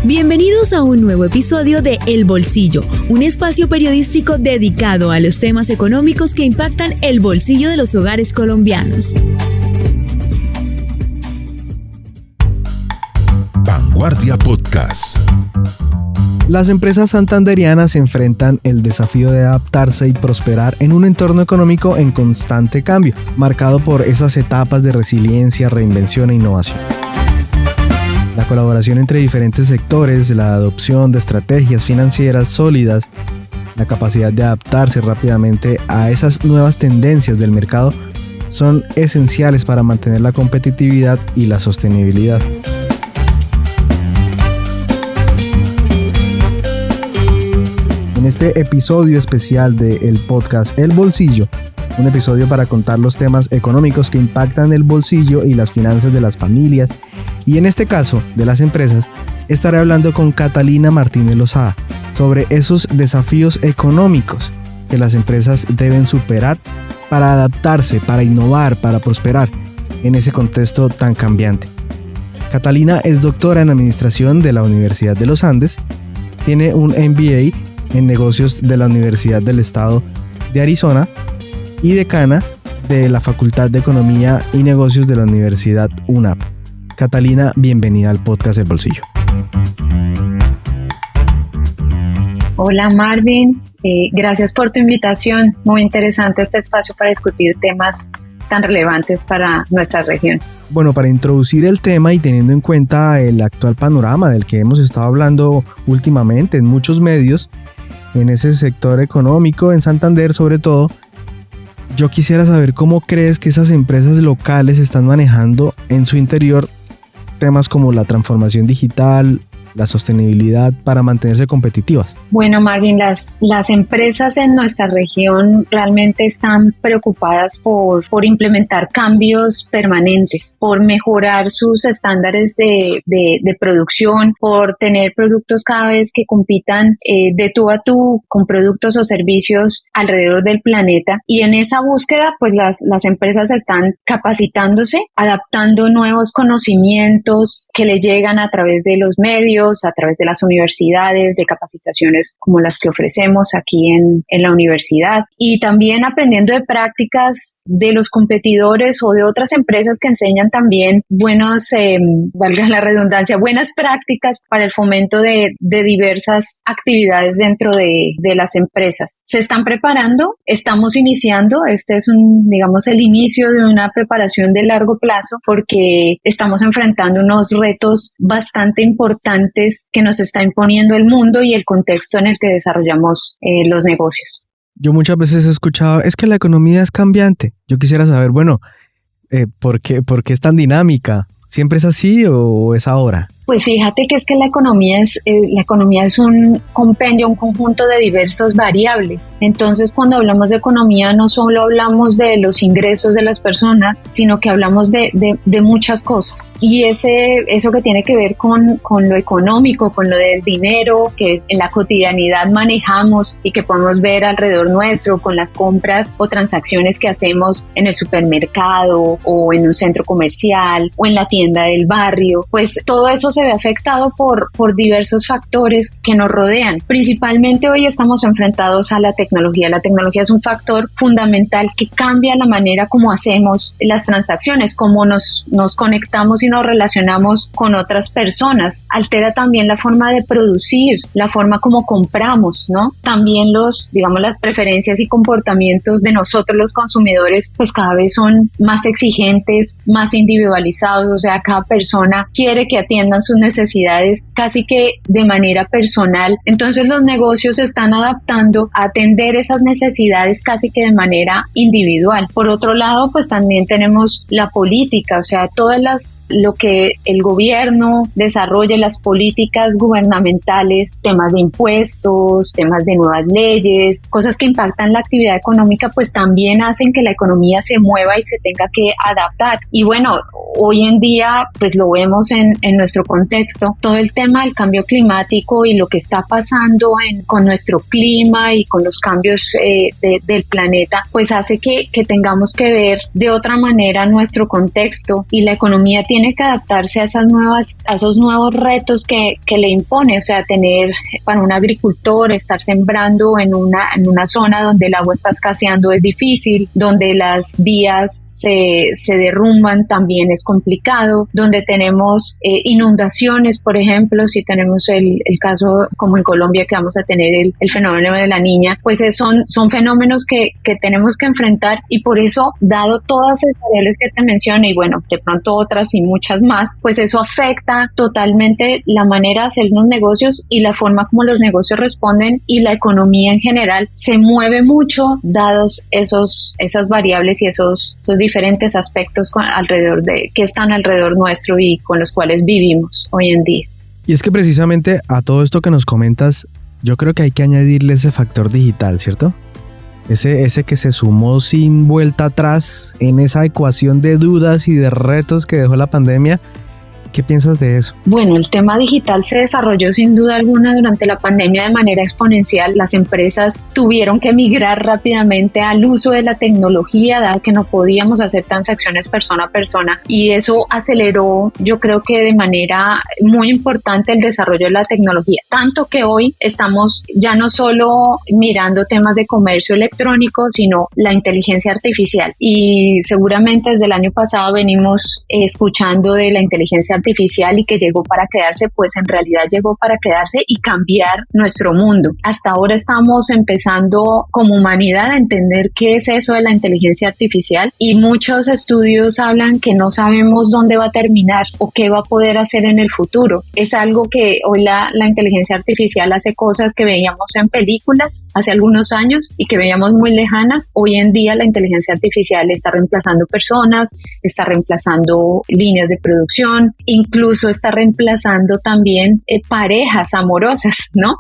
Bienvenidos a un nuevo episodio de El Bolsillo, un espacio periodístico dedicado a los temas económicos que impactan el bolsillo de los hogares colombianos. Vanguardia Podcast. Las empresas santanderianas enfrentan el desafío de adaptarse y prosperar en un entorno económico en constante cambio, marcado por esas etapas de resiliencia, reinvención e innovación. La colaboración entre diferentes sectores, la adopción de estrategias financieras sólidas, la capacidad de adaptarse rápidamente a esas nuevas tendencias del mercado son esenciales para mantener la competitividad y la sostenibilidad. En este episodio especial del podcast El Bolsillo, un episodio para contar los temas económicos que impactan el bolsillo y las finanzas de las familias, y en este caso de las empresas, estaré hablando con Catalina Martínez Lozada sobre esos desafíos económicos que las empresas deben superar para adaptarse, para innovar, para prosperar en ese contexto tan cambiante. Catalina es doctora en Administración de la Universidad de los Andes, tiene un MBA en Negocios de la Universidad del Estado de Arizona y decana de la Facultad de Economía y Negocios de la Universidad UNAP. Catalina, bienvenida al podcast El Bolsillo. Hola Marvin, gracias por tu invitación. Muy interesante este espacio para discutir temas tan relevantes para nuestra región. Bueno, para introducir el tema y teniendo en cuenta el actual panorama del que hemos estado hablando últimamente en muchos medios, en ese sector económico, en Santander sobre todo, yo quisiera saber cómo crees que esas empresas locales están manejando en su interior temas como la transformación digital, la sostenibilidad para mantenerse competitivas. Bueno, Marvin, las empresas en nuestra región realmente están preocupadas por implementar cambios permanentes, por mejorar sus estándares de producción, por tener productos cada vez que compitan de tú a tú con productos o servicios alrededor del planeta. Y en esa búsqueda, pues las empresas están capacitándose, adaptando nuevos conocimientos que le llegan a través de los medios, a través de las universidades, de capacitaciones como las que ofrecemos aquí en la universidad, y también aprendiendo de prácticas de los competidores o de otras empresas que enseñan también buenas, valga la redundancia, buenas prácticas para el fomento de diversas actividades dentro de las empresas. Se están preparando, estamos iniciando, este es el inicio de una preparación de largo plazo porque estamos enfrentando unos retos bastante importantes que nos está imponiendo el mundo y el contexto en el que desarrollamos los negocios. Yo muchas veces he escuchado, es que la economía es cambiante. Yo quisiera saber, ¿por qué es tan dinámica? ¿Siempre es así o es ahora? Pues fíjate que es que la economía es un compendio, un conjunto de diversas variables. Entonces, cuando hablamos de economía, no solo hablamos de los ingresos de las personas, sino que hablamos de muchas cosas. Y eso que tiene que ver con lo económico, con lo del dinero que en la cotidianidad manejamos y que podemos ver alrededor nuestro con las compras o transacciones que hacemos en el supermercado o en un centro comercial o en la tienda del barrio, pues todo eso se ve afectado por diversos factores que nos rodean. Principalmente hoy estamos enfrentados a la tecnología. La tecnología es un factor fundamental que cambia la manera como hacemos las transacciones, cómo nos conectamos y nos relacionamos con otras personas. Altera también la forma de producir, la forma como compramos, ¿no? También las preferencias y comportamientos de nosotros los consumidores, pues cada vez son más exigentes, más individualizados, o sea, cada persona quiere que atiendan sus necesidades casi que de manera personal. Entonces los negocios se están adaptando a atender esas necesidades casi que de manera individual. Por otro lado, pues también tenemos la política, o sea, lo que el gobierno desarrolla, las políticas gubernamentales, temas de impuestos, temas de nuevas leyes, cosas que impactan la actividad económica, pues también hacen que la economía se mueva y se tenga que adaptar. Y bueno, hoy en día pues lo vemos en nuestro contexto, todo el tema del cambio climático y lo que está pasando con nuestro clima y con los cambios del planeta, pues hace que tengamos que ver de otra manera nuestro contexto, y la economía tiene que adaptarse a esos nuevos retos que le impone. O sea, tener para un agricultor estar sembrando en una zona donde el agua está escaseando es difícil, donde las vías se derrumban también es complicado, donde tenemos inundaciones, por ejemplo, si tenemos el caso como en Colombia que vamos a tener el fenómeno de la Niña, pues son fenómenos que tenemos que enfrentar, y por eso, dado todas esas variables que te mencioné y bueno, de pronto otras y muchas más, pues eso afecta totalmente la manera de hacer los negocios y la forma como los negocios responden, y la economía en general se mueve mucho dados esas variables y esos diferentes aspectos que están alrededor nuestro y con los cuales vivimos hoy en día. Y es que precisamente a todo esto que nos comentas, yo creo que hay que añadirle ese factor digital, ¿cierto? Ese que se sumó sin vuelta atrás en esa ecuación de dudas y de retos que dejó la pandemia. ¿Qué piensas de eso? Bueno, el tema digital se desarrolló sin duda alguna durante la pandemia de manera exponencial. Las empresas tuvieron que migrar rápidamente al uso de la tecnología, dado que no podíamos hacer transacciones persona a persona, y eso aceleró, yo creo que de manera muy importante, el desarrollo de la tecnología, tanto que hoy estamos ya no solo mirando temas de comercio electrónico, sino la inteligencia artificial, y seguramente desde el año pasado venimos escuchando de la inteligencia artificial y que llegó para quedarse. Pues en realidad llegó para quedarse y cambiar nuestro mundo. Hasta ahora estamos empezando como humanidad a entender qué es eso de la inteligencia artificial, y muchos estudios hablan que no sabemos dónde va a terminar o qué va a poder hacer en el futuro. Es algo que hoy la inteligencia artificial hace cosas que veíamos en películas hace algunos años y que veíamos muy lejanas. Hoy en día la inteligencia artificial está reemplazando personas, está reemplazando líneas de producción, incluso está reemplazando también parejas amorosas, ¿no?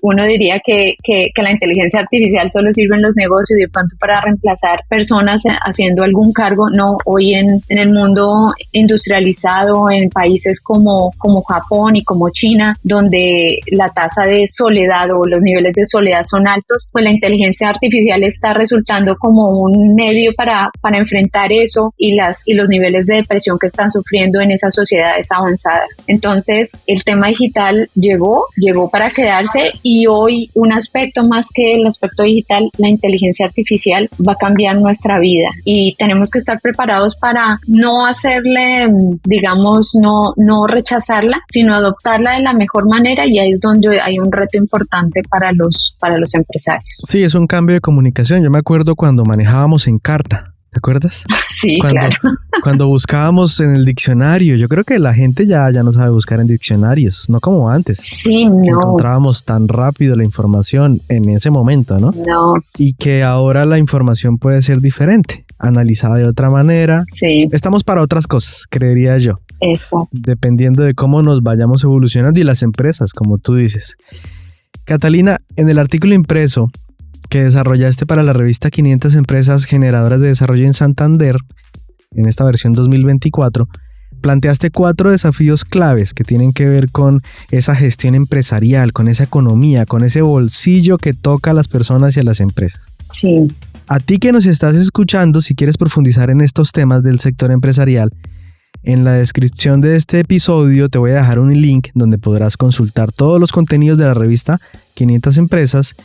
Uno diría que la inteligencia artificial solo sirve en los negocios y de pronto para reemplazar personas haciendo algún cargo. No, hoy en el mundo industrializado, en países como Japón y como China, donde la tasa de soledad o los niveles de soledad son altos, pues la inteligencia artificial está resultando como un medio para enfrentar eso y los niveles de depresión que están sufriendo en esas sociedades avanzadas. Entonces, el tema digital llegó para quedarse, y hoy un aspecto más que el aspecto digital, la inteligencia artificial va a cambiar nuestra vida, y tenemos que estar preparados para no hacerle, digamos, no rechazarla, sino adoptarla de la mejor manera, y ahí es donde hay un reto importante para los empresarios. Sí, es un cambio de comunicación. Yo me acuerdo cuando manejábamos en carta. ¿Te acuerdas? Sí, claro. Cuando buscábamos en el diccionario, yo creo que la gente ya no sabe buscar en diccionarios, no como antes. Sí, no. Encontrábamos tan rápido la información en ese momento, ¿no? No. Y que ahora la información puede ser diferente, analizada de otra manera. Sí. Estamos para otras cosas, creería yo. Exacto. Dependiendo de cómo nos vayamos evolucionando y las empresas, como tú dices. Catalina, en el artículo impreso que desarrollaste para la revista 500 Empresas Generadoras de Desarrollo en Santander, en esta versión 2024, planteaste 4 desafíos claves que tienen que ver con esa gestión empresarial, con esa economía, con ese bolsillo que toca a las personas y a las empresas. Sí. A ti que nos estás escuchando, si quieres profundizar en estos temas del sector empresarial, en la descripción de este episodio te voy a dejar un link donde podrás consultar todos los contenidos de la revista 500 Empresas,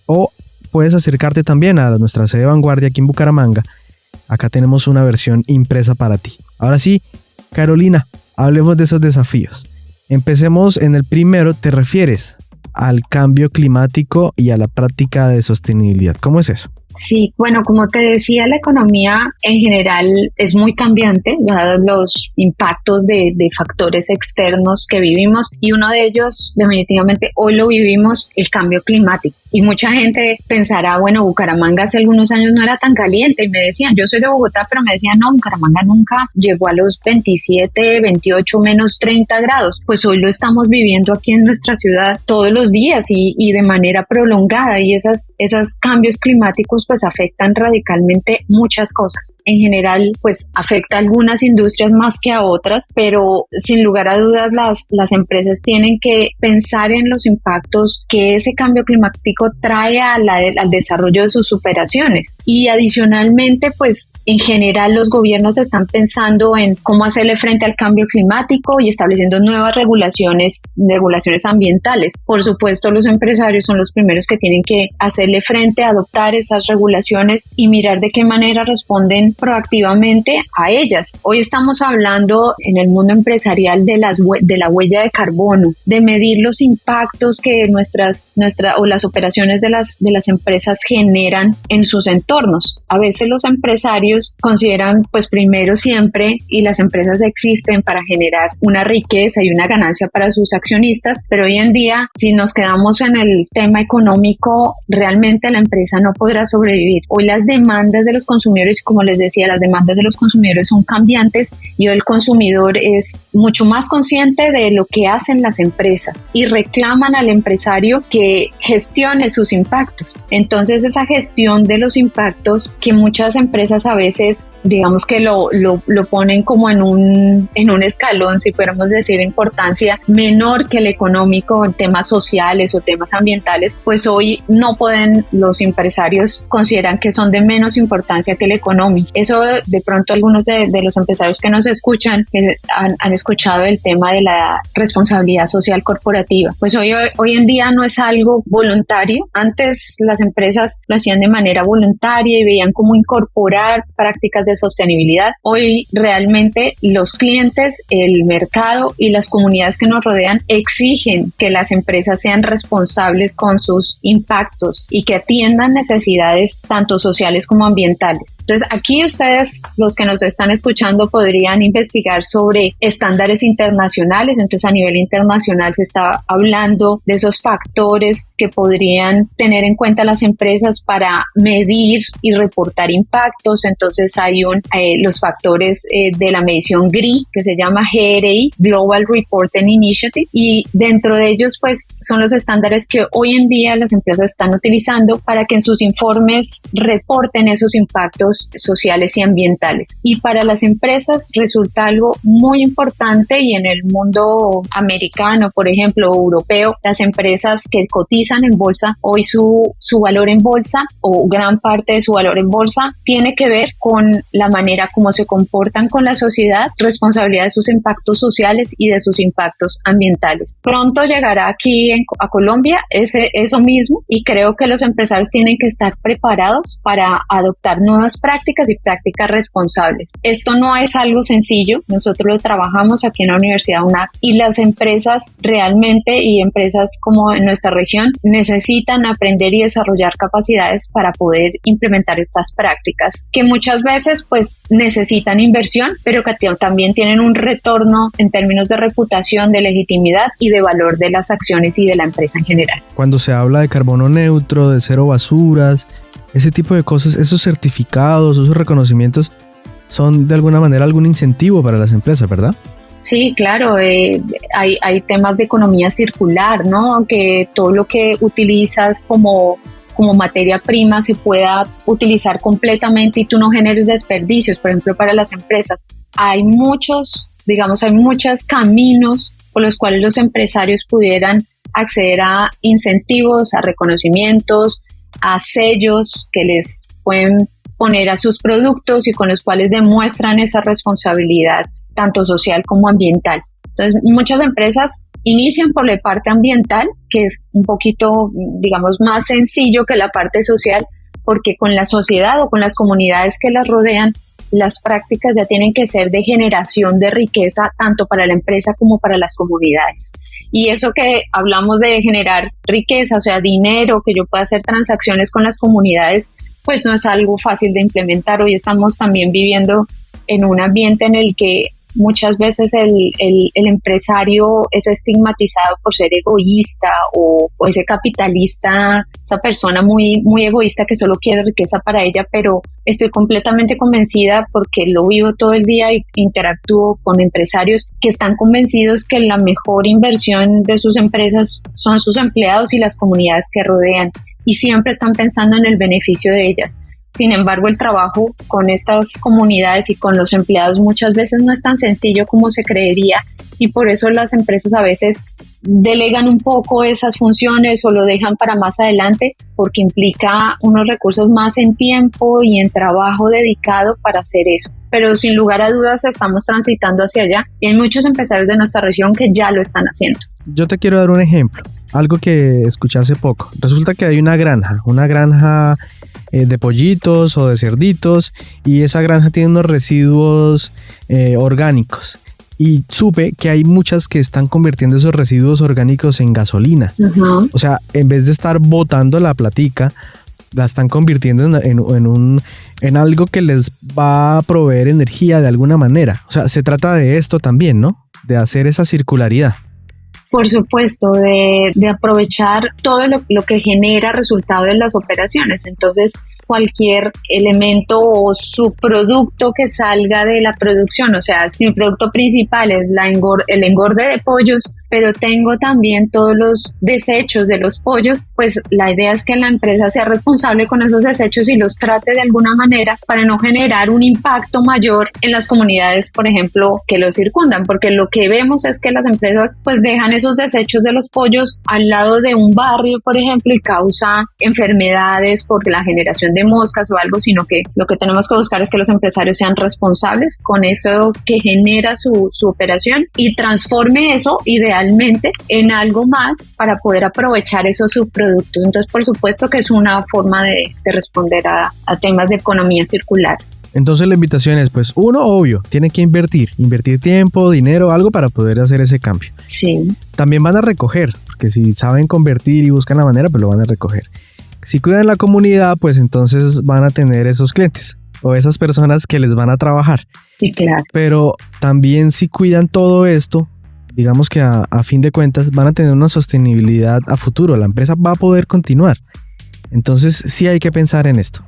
o puedes acercarte también a nuestra sede Vanguardia aquí en Bucaramanga. Acá tenemos una versión impresa para ti. Ahora sí, Carolina, hablemos de esos desafíos. Empecemos en el primero. Te refieres al cambio climático y a la práctica de sostenibilidad. ¿Cómo es eso? Sí, bueno, como te decía, la economía en general es muy cambiante, dados los impactos de factores externos que vivimos, y uno de ellos definitivamente hoy lo vivimos, el cambio climático. y mucha gente pensará, bueno, Bucaramanga hace algunos años no era tan caliente, y me decían, yo soy de Bogotá, pero me decían, no, Bucaramanga nunca llegó a los 27, 28, menos 30 grados. Pues hoy lo estamos viviendo aquí en nuestra ciudad todos los días y de manera prolongada, y esos cambios climáticos pues afectan radicalmente muchas cosas. En general pues afecta a algunas industrias más que a otras, pero sin lugar a dudas las empresas tienen que pensar en los impactos que ese cambio climático trae al desarrollo de sus operaciones. Y adicionalmente pues en general los gobiernos están pensando en cómo hacerle frente al cambio climático y estableciendo nuevas regulaciones ambientales. Por supuesto, los empresarios son los primeros que tienen que hacerle frente, adoptar esas regulaciones y mirar de qué manera responden proactivamente a ellas. Hoy estamos hablando en el mundo empresarial de la huella de carbono, de medir los impactos que las operaciones de las empresas generan en sus entornos. A veces los empresarios consideran pues primero siempre, y las empresas existen para generar una riqueza y una ganancia para sus accionistas, pero hoy en día si nos quedamos en el tema económico, realmente la empresa no podrá sobrevivir. Hoy las demandas de los consumidores, como les decía, las demandas de los consumidores son cambiantes y hoy el consumidor es mucho más consciente de lo que hacen las empresas y reclaman al empresario que gestione sus impactos. Entonces esa gestión de los impactos, que muchas empresas a veces digamos que lo ponen como en un escalón, si fuéramos decir, importancia menor que el económico en temas sociales o temas ambientales, pues hoy no pueden, los empresarios consideran que son de menos importancia que el económico. Eso de pronto algunos de los empresarios que nos escuchan han escuchado el tema de la responsabilidad social corporativa. Pues hoy en día no es algo voluntario. Antes las empresas lo hacían de manera voluntaria y veían cómo incorporar prácticas de sostenibilidad. Hoy realmente los clientes, el mercado y las comunidades que nos rodean exigen que las empresas sean responsables con sus impactos y que atiendan necesidades tanto sociales como ambientales. Entonces aquí ustedes, los que nos están escuchando, podrían investigar sobre estándares internacionales. Entonces a nivel internacional se está hablando de esos factores que podrían tener en cuenta las empresas para medir y reportar impactos. Entonces hay los factores de la medición GRI, que se llama GRI, Global Reporting Initiative, y dentro de ellos pues son los estándares que hoy en día las empresas están utilizando para que en sus informes reporten esos impactos sociales y ambientales. Y para las empresas resulta algo muy importante, y en el mundo americano, por ejemplo, europeo, las empresas que cotizan en bolsa, hoy su valor en bolsa o gran parte de su valor en bolsa tiene que ver con la manera como se comportan con la sociedad, responsabilidad de sus impactos sociales y de sus impactos ambientales. Pronto llegará aquí a Colombia eso mismo, y creo que los empresarios tienen que estar preparados para adoptar nuevas prácticas y prácticas responsables. Esto no es algo sencillo, nosotros lo trabajamos aquí en la Universidad UNAC, y las empresas realmente, y empresas como en nuestra región, necesitan aprender y desarrollar capacidades para poder implementar estas prácticas, que muchas veces pues necesitan inversión, pero que también tienen un retorno en términos de reputación, de legitimidad y de valor de las acciones y de la empresa en general. Cuando se habla de carbono neutro, de cero basuras, ese tipo de cosas, esos certificados, esos reconocimientos son de alguna manera algún incentivo para las empresas, ¿verdad? Sí, claro, hay temas de economía circular, ¿no? Que todo lo que utilizas como materia prima se pueda utilizar completamente y tú no generes desperdicios. Por ejemplo, para las empresas hay muchos caminos por los cuales los empresarios pudieran acceder a incentivos, a reconocimientos, a sellos que les pueden poner a sus productos y con los cuales demuestran esa responsabilidad tanto social como ambiental. Entonces, muchas empresas inician por la parte ambiental, que es un poquito, digamos, más sencillo que la parte social, porque con la sociedad o con las comunidades que las rodean, las prácticas ya tienen que ser de generación de riqueza tanto para la empresa como para las comunidades. Y eso que hablamos de generar riqueza, o sea, dinero, que yo pueda hacer transacciones con las comunidades, pues no es algo fácil de implementar. Hoy estamos también viviendo en un ambiente en el que muchas veces el empresario es estigmatizado por ser egoísta o ese capitalista, esa persona muy, muy egoísta que solo quiere riqueza para ella, pero estoy completamente convencida porque lo vivo todo el día y interactúo con empresarios que están convencidos que la mejor inversión de sus empresas son sus empleados y las comunidades que rodean y siempre están pensando en el beneficio de ellas. Sin embargo, el trabajo con estas comunidades y con los empleados muchas veces no es tan sencillo como se creería y por eso las empresas a veces delegan un poco esas funciones o lo dejan para más adelante porque implica unos recursos más en tiempo y en trabajo dedicado para hacer eso. Pero sin lugar a dudas estamos transitando hacia allá y hay muchos empresarios de nuestra región que ya lo están haciendo. Yo te quiero dar un ejemplo, algo que escuché hace poco. Resulta que hay una granja de pollitos o de cerditos y esa granja tiene unos residuos orgánicos y supe que hay muchas que están convirtiendo esos residuos orgánicos en gasolina. Uh-huh. O sea, en vez de estar botando la platica, la están convirtiendo en algo que les va a proveer energía de alguna manera. O sea, se trata de esto también, ¿no? De hacer esa circularidad. Por supuesto, de aprovechar todo lo que genera resultado de las operaciones. Entonces, cualquier elemento o subproducto que salga de la producción, o sea, si mi producto principal es el engorde de pollos, pero tengo también todos los desechos de los pollos, pues la idea es que la empresa sea responsable con esos desechos y los trate de alguna manera para no generar un impacto mayor en las comunidades, por ejemplo, que los circundan, porque lo que vemos es que las empresas pues dejan esos desechos de los pollos al lado de un barrio, por ejemplo, y causa enfermedades por la generación de moscas o algo, sino que lo que tenemos que buscar es que los empresarios sean responsables con eso que genera su operación y transforme eso idealmente en algo más para poder aprovechar esos subproductos. Entonces, por supuesto que es una forma de responder a temas de economía circular. Entonces la invitación es, pues, uno, obvio, tiene que invertir tiempo, dinero, algo para poder hacer ese cambio. Sí. También van a recoger, porque si saben convertir y buscan la manera, pues lo van a recoger. Si cuidan la comunidad, pues entonces van a tener esos clientes o esas personas que les van a trabajar. Sí, claro. Pero también si cuidan todo esto, digamos que a fin de cuentas van a tener una sostenibilidad a futuro. La empresa va a poder continuar. Entonces sí hay que pensar en esto.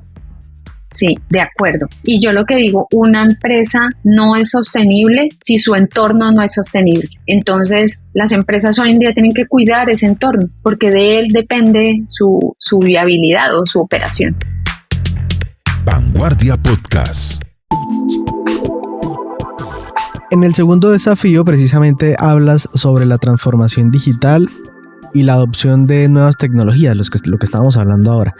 Sí, de acuerdo. Y yo lo que digo, una empresa no es sostenible si su entorno no es sostenible. Entonces, las empresas hoy en día tienen que cuidar ese entorno porque de él depende su viabilidad o su operación. Vanguardia Podcast. En el segundo desafío, precisamente hablas sobre la transformación digital y la adopción de nuevas tecnologías, lo que estábamos hablando ahora.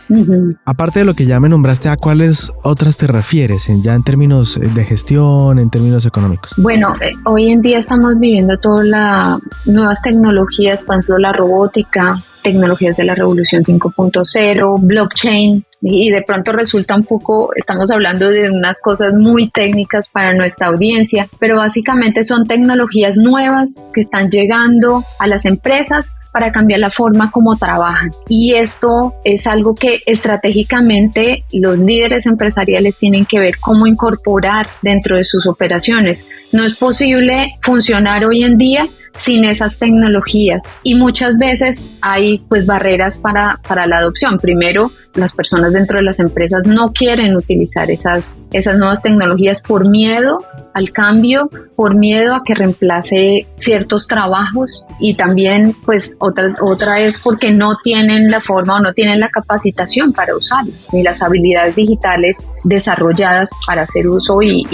Uh-huh. Aparte de lo que ya me nombraste, ¿a cuáles otras te refieres? Ya en términos de gestión, en términos económicos. Bueno, hoy en día estamos viviendo todas las nuevas tecnologías, por ejemplo, la robótica, tecnologías de la revolución 5.0, blockchain, y de pronto resulta un poco, estamos hablando de unas cosas muy técnicas para nuestra audiencia, pero básicamente son tecnologías nuevas que están llegando a las empresas para cambiar la forma como trabajan. Y esto es algo que estratégicamente los líderes empresariales tienen que ver cómo incorporar dentro de sus operaciones. No es posible funcionar hoy en día sin esas tecnologías y muchas veces hay pues barreras para la adopción. Primero, las personas dentro de las empresas no quieren utilizar esas nuevas tecnologías por miedo al cambio, por miedo a que reemplace ciertos trabajos y también pues otra es porque no tienen la forma o no tienen la capacitación para usarlas ni las habilidades digitales desarrolladas para hacer uso y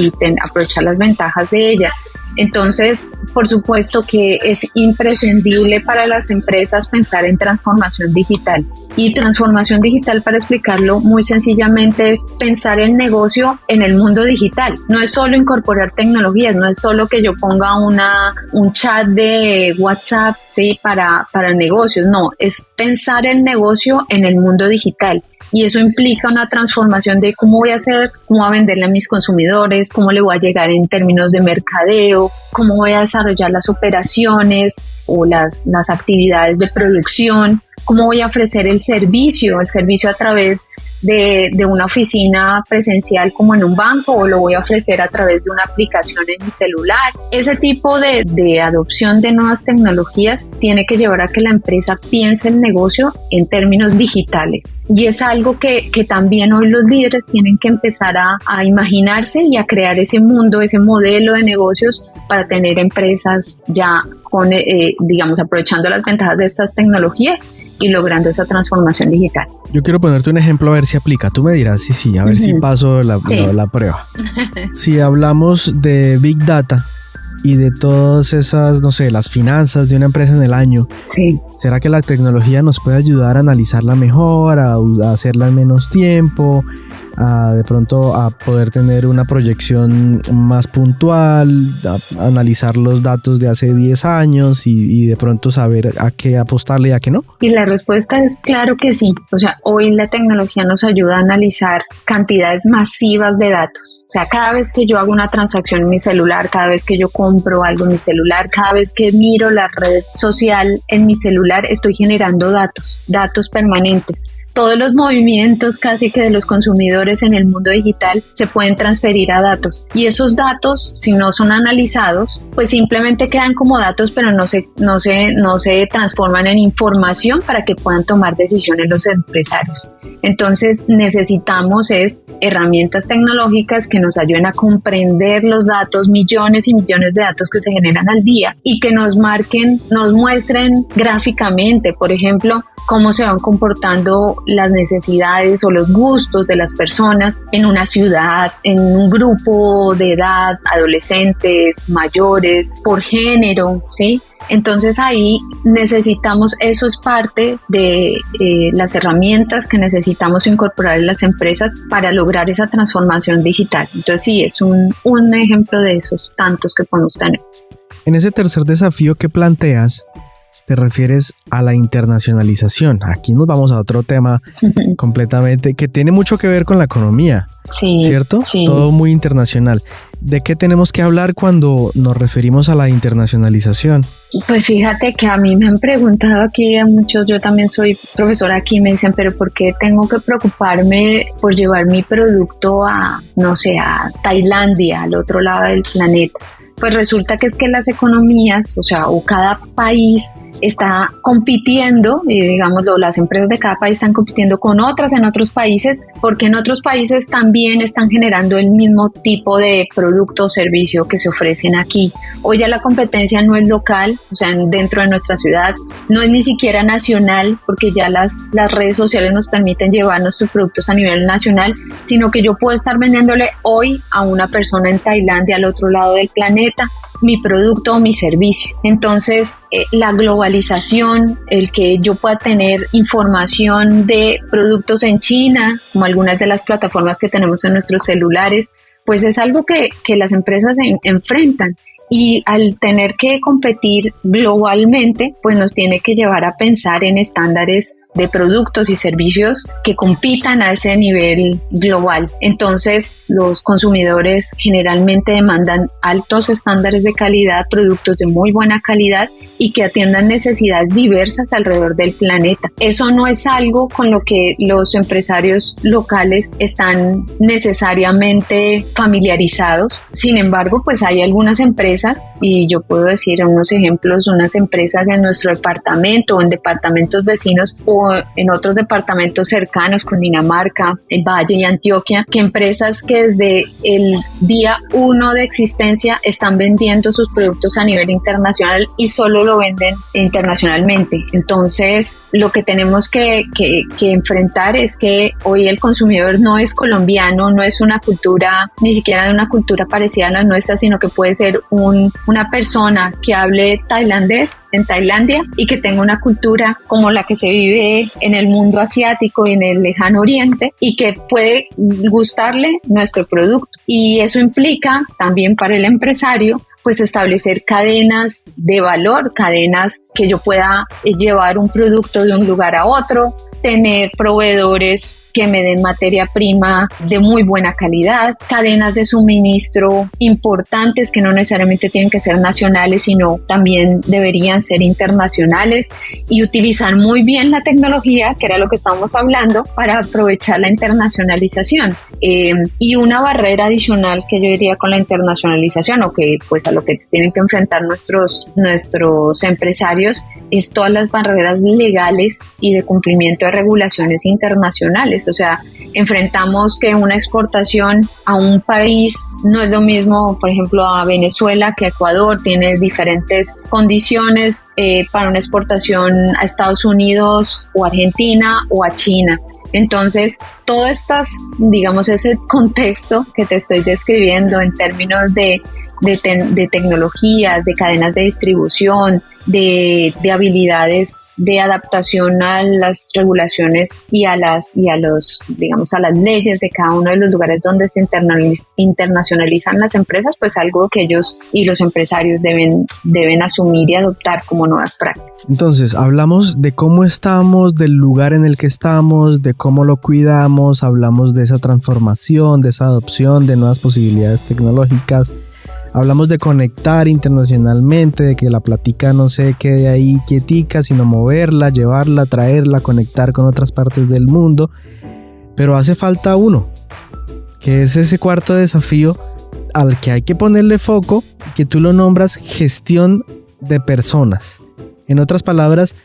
aprovechar las ventajas de ellas. Entonces, por supuesto que es imprescindible para las empresas pensar en transformación digital. Y transformación digital, para explicarlo muy sencillamente, es pensar el negocio en el mundo digital. No es solo incorporar tecnologías, no es solo que yo ponga un chat de WhatsApp, ¿sí? para negocios, no, es pensar el negocio en el mundo digital. Y eso implica una transformación de cómo voy a hacer, cómo voy a venderle a mis consumidores, cómo le voy a llegar en términos de mercadeo, cómo voy a desarrollar las operaciones o las actividades de producción cómo voy a ofrecer el servicio a través de una oficina presencial como en un banco, o lo voy a ofrecer a través de una aplicación en mi celular. Ese tipo de adopción de nuevas tecnologías tiene que llevar a que la empresa piense el negocio en términos digitales, y es algo que también hoy los líderes tienen que empezar a imaginarse y a crear ese mundo, ese modelo de negocios para tener empresas ya con, digamos, aprovechando las ventajas de estas tecnologías y logrando esa transformación digital. Yo quiero ponerte un ejemplo a ver si aplica. Tú me dirás sí, a ver si paso la prueba. Si hablamos de Big Data y de todas esas, no sé, las finanzas de una empresa en el año, ¿será que la tecnología nos puede ayudar a analizarla mejor, a hacerla en menos tiempo, de pronto a poder tener una proyección más puntual, a analizar los datos de hace 10 años y de pronto saber a qué apostarle y a qué no? Y la respuesta es claro que sí. O sea, hoy la tecnología nos ayuda a analizar cantidades masivas de datos. O sea, cada vez que yo hago una transacción en mi celular, cada vez que yo compro algo en mi celular, cada vez que miro la red social en mi celular, estoy generando datos permanentes. Todos los movimientos casi que de los consumidores en el mundo digital se pueden transferir a datos, y esos datos, si no son analizados, pues simplemente quedan como datos, pero no se transforman en información para que puedan tomar decisiones los empresarios. Entonces necesitamos herramientas tecnológicas que nos ayuden a comprender los datos, millones y millones de datos que se generan al día, y que nos muestren gráficamente, por ejemplo, cómo se van comportando las necesidades o los gustos de las personas en una ciudad, en un grupo de edad, adolescentes, mayores, por género, ¿sí? Entonces ahí necesitamos, eso es parte de las herramientas que necesitamos incorporar en las empresas para lograr esa transformación digital. Entonces sí, es un ejemplo de esos tantos que podemos tener. En ese tercer desafío que planteas, te refieres a la internacionalización. Aquí nos vamos a otro tema completamente que tiene mucho que ver con la economía, ¿cierto? Sí. Todo muy internacional. ¿De qué tenemos que hablar cuando nos referimos a la internacionalización? Pues fíjate que a mí me han preguntado aquí a muchos, yo también soy profesora aquí, me dicen, pero ¿por qué tengo que preocuparme por llevar mi producto a Tailandia, al otro lado del planeta? Pues resulta que es que las economías, o cada país está compitiendo, y digámoslo, las empresas de cada país están compitiendo con otras en otros países, porque en otros países también están generando el mismo tipo de producto o servicio que se ofrecen aquí. Hoy ya la competencia no es local, dentro de nuestra ciudad, no es ni siquiera nacional, porque ya las redes sociales nos permiten llevar nuestros productos a nivel nacional, sino que yo puedo estar vendiéndole hoy a una persona en Tailandia, al otro lado del planeta, mi producto o mi servicio. Entonces, la globalización, el que yo pueda tener información de productos en China, como algunas de las plataformas que tenemos en nuestros celulares, pues es algo que las empresas enfrentan. Y al tener que competir globalmente, pues nos tiene que llevar a pensar en estándares de productos y servicios que compitan a ese nivel global. Entonces, los consumidores generalmente demandan altos estándares de calidad, productos de muy buena calidad y que atiendan necesidades diversas alrededor del planeta. Eso no es algo con lo que los empresarios locales están necesariamente familiarizados. Sin embargo, pues hay algunas empresas, y yo puedo decir unos ejemplos, unas empresas en nuestro departamento o en departamentos vecinos o en otros departamentos cercanos con Dinamarca, el Valle y Antioquia, que empresas que desde el día 1 de existencia están vendiendo sus productos a nivel internacional y solo lo venden internacionalmente. Entonces, lo que tenemos que enfrentar es que hoy el consumidor no es colombiano, no es una cultura, ni siquiera de una cultura parecida a la nuestra, sino que puede ser una persona que hable tailandés en Tailandia y que tenga una cultura como la que se vive en el mundo asiático y en el lejano oriente, y que puede gustarle nuestro producto. Y eso implica también para el empresario pues establecer cadenas de valor, cadenas que yo pueda llevar un producto de un lugar a otro, tener proveedores que me den materia prima de muy buena calidad, cadenas de suministro importantes que no necesariamente tienen que ser nacionales, sino también deberían ser internacionales, y utilizar muy bien la tecnología, que era lo que estábamos hablando, para aprovechar la internacionalización. Y una barrera adicional que yo diría con la internacionalización, o que pues a lo que tienen que enfrentar nuestros empresarios, es todas las barreras legales y de cumplimiento de regulaciones internacionales. O sea, enfrentamos que una exportación a un país no es lo mismo, por ejemplo, a Venezuela que a Ecuador. Tiene diferentes condiciones para una exportación a Estados Unidos o Argentina o a China. Entonces, todo digamos, ese contexto que te estoy describiendo en términos de tecnologías, de cadenas de distribución, de habilidades de adaptación a las regulaciones y a las leyes de cada uno de los lugares donde se internacionalizan las empresas, pues algo que ellos y los empresarios deben asumir y adoptar como nuevas prácticas. Entonces, hablamos de cómo estamos, del lugar en el que estamos, de cómo lo cuidamos, hablamos de esa transformación, de esa adopción, de nuevas posibilidades tecnológicas. Hablamos de conectar internacionalmente, de que la plática no se quede ahí quietica, sino moverla, llevarla, traerla, conectar con otras partes del mundo. Pero hace falta uno, que es ese cuarto desafío al que hay que ponerle foco, que tú lo nombras gestión de personas. En otras palabras,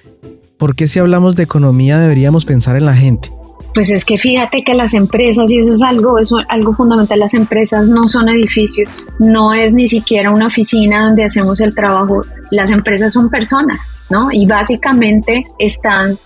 ¿por qué si hablamos de economía deberíamos pensar en la gente? Pues es que fíjate que las empresas, y eso es algo fundamental, las empresas no son edificios, no es ni siquiera una oficina donde hacemos el trabajo. Las empresas son personas, ¿no? Y básicamente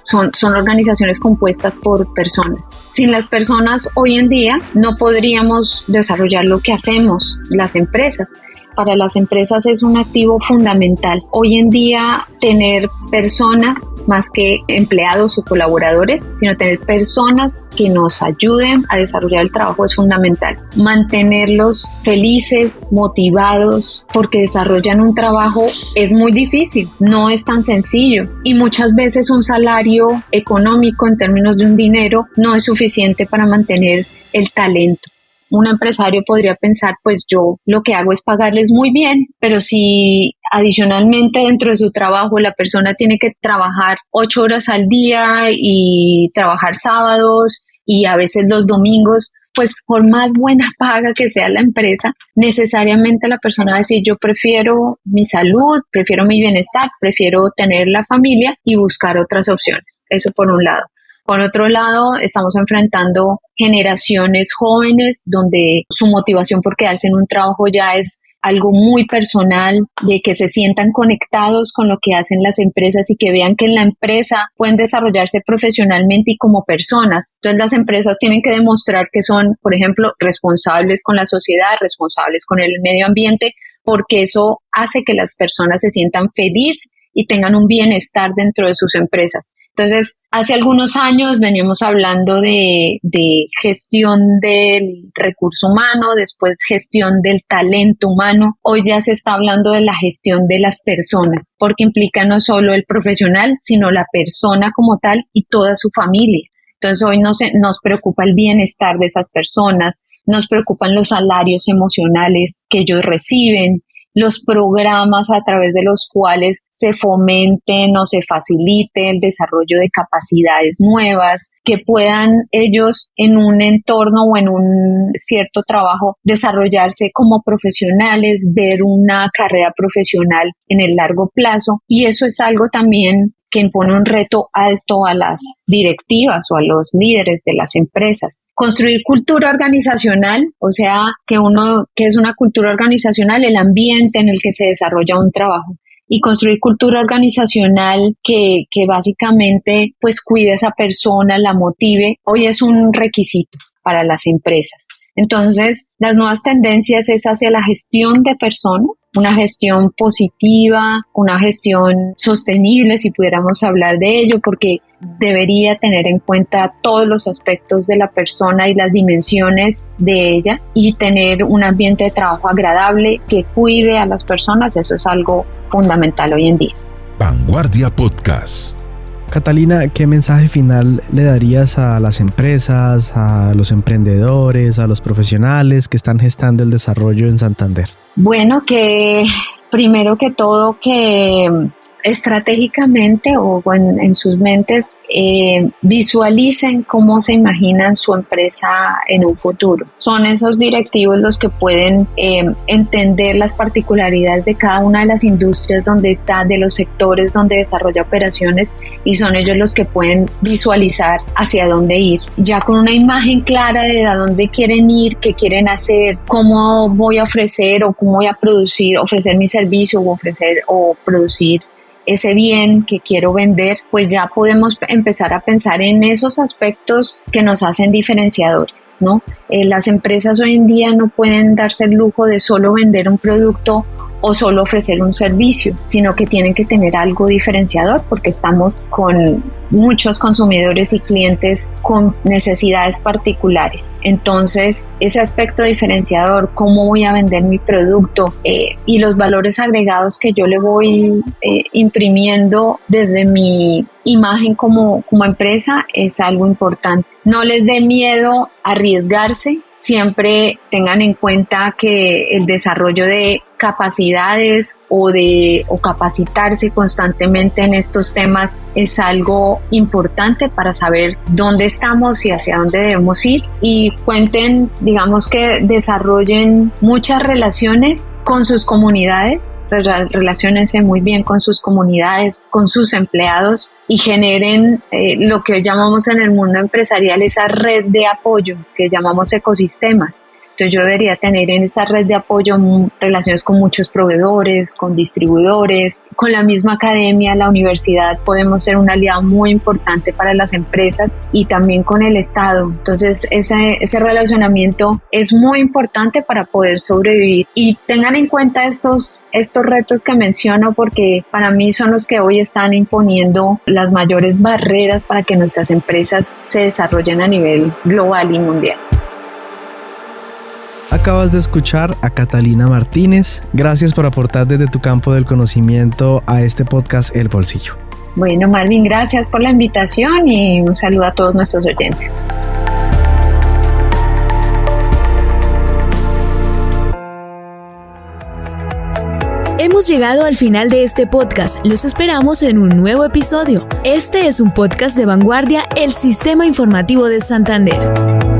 son organizaciones compuestas por personas. Sin las personas hoy en día no podríamos desarrollar lo que hacemos las empresas. Para las empresas es un activo fundamental. Hoy en día tener personas, más que empleados o colaboradores, sino tener personas que nos ayuden a desarrollar el trabajo es fundamental. Mantenerlos felices, motivados, porque desarrollan un trabajo es muy difícil, no es tan sencillo, y muchas veces un salario económico en términos de un dinero no es suficiente para mantener el talento. Un empresario podría pensar, pues yo lo que hago es pagarles muy bien, pero si adicionalmente dentro de su trabajo la persona tiene que trabajar 8 horas al día y trabajar sábados y a veces los domingos, pues por más buena paga que sea la empresa, necesariamente la persona va a decir, yo prefiero mi salud, prefiero mi bienestar, prefiero tener la familia y buscar otras opciones. Eso por un lado. Por otro lado, estamos enfrentando generaciones jóvenes donde su motivación por quedarse en un trabajo ya es algo muy personal, de que se sientan conectados con lo que hacen las empresas y que vean que en la empresa pueden desarrollarse profesionalmente y como personas. Entonces las empresas tienen que demostrar que son, por ejemplo, responsables con la sociedad, responsables con el medio ambiente, porque eso hace que las personas se sientan felices y tengan un bienestar dentro de sus empresas. Entonces, hace algunos años veníamos hablando de gestión del recurso humano, después gestión del talento humano. Hoy ya se está hablando de la gestión de las personas, porque implica no solo el profesional, sino la persona como tal y toda su familia. Entonces, hoy nos preocupa el bienestar de esas personas, nos preocupan los salarios emocionales que ellos reciben, los programas a través de los cuales se fomenten o se facilite el desarrollo de capacidades nuevas, que puedan ellos en un entorno o en un cierto trabajo desarrollarse como profesionales, ver una carrera profesional en el largo plazo. Y eso es algo también que impone un reto alto a las directivas o a los líderes de las empresas. Construir cultura organizacional, o sea, que es una cultura organizacional, el ambiente en el que se desarrolla un trabajo. Y construir cultura organizacional que básicamente pues cuide a esa persona, la motive, hoy es un requisito para las empresas. Entonces, las nuevas tendencias es hacia la gestión de personas, una gestión positiva, una gestión sostenible, si pudiéramos hablar de ello, porque debería tener en cuenta todos los aspectos de la persona y las dimensiones de ella, y tener un ambiente de trabajo agradable que cuide a las personas. Eso es algo fundamental hoy en día. Vanguardia Podcast. Catalina, ¿qué mensaje final le darías a las empresas, a los emprendedores, a los profesionales que están gestando el desarrollo en Santander? Bueno, que primero que todo que estratégicamente o en sus mentes visualicen cómo se imaginan su empresa en un futuro. Son esos directivos los que pueden entender las particularidades de cada una de las industrias donde está, de los sectores donde desarrolla operaciones, y son ellos los que pueden visualizar hacia dónde ir. Ya con una imagen clara de a dónde quieren ir, qué quieren hacer, cómo voy a ofrecer o cómo voy a ofrecer mi servicio o producir ese bien que quiero vender, pues ya podemos empezar a pensar en esos aspectos que nos hacen diferenciadores, ¿no? Las empresas hoy en día no pueden darse el lujo de solo vender un producto o solo ofrecer un servicio, sino que tienen que tener algo diferenciador, porque estamos con muchos consumidores y clientes con necesidades particulares. Entonces, ese aspecto diferenciador, cómo voy a vender mi producto y los valores agregados que yo le voy imprimiendo desde mi imagen como empresa, es algo importante. No les dé miedo arriesgarse. Siempre tengan en cuenta que el desarrollo de capacidades o capacitarse constantemente en estos temas es algo importante para saber dónde estamos y hacia dónde debemos ir, y cuenten, digamos que desarrollen muchas relaciones con sus comunidades, relaciónense muy bien con sus comunidades, con sus empleados, y generen lo que hoy llamamos en el mundo empresarial esa red de apoyo que llamamos ecosistemas. Entonces yo debería tener en esta red de apoyo relaciones con muchos proveedores, con distribuidores, con la misma academia, la universidad. Podemos ser un aliado muy importante para las empresas y también con el Estado. Entonces ese relacionamiento es muy importante para poder sobrevivir. Y tengan en cuenta estos retos que menciono, porque para mí son los que hoy están imponiendo las mayores barreras para que nuestras empresas se desarrollen a nivel global y mundial. Acabas de escuchar a Catalina Martínez. Gracias por aportar desde tu campo del conocimiento a este podcast El Bolsillo. Bueno, Marvin, gracias por la invitación y un saludo a todos nuestros oyentes. Hemos llegado al final de este podcast. Los esperamos en un nuevo episodio. Este es un podcast de Vanguardia, el Sistema Informativo de Santander.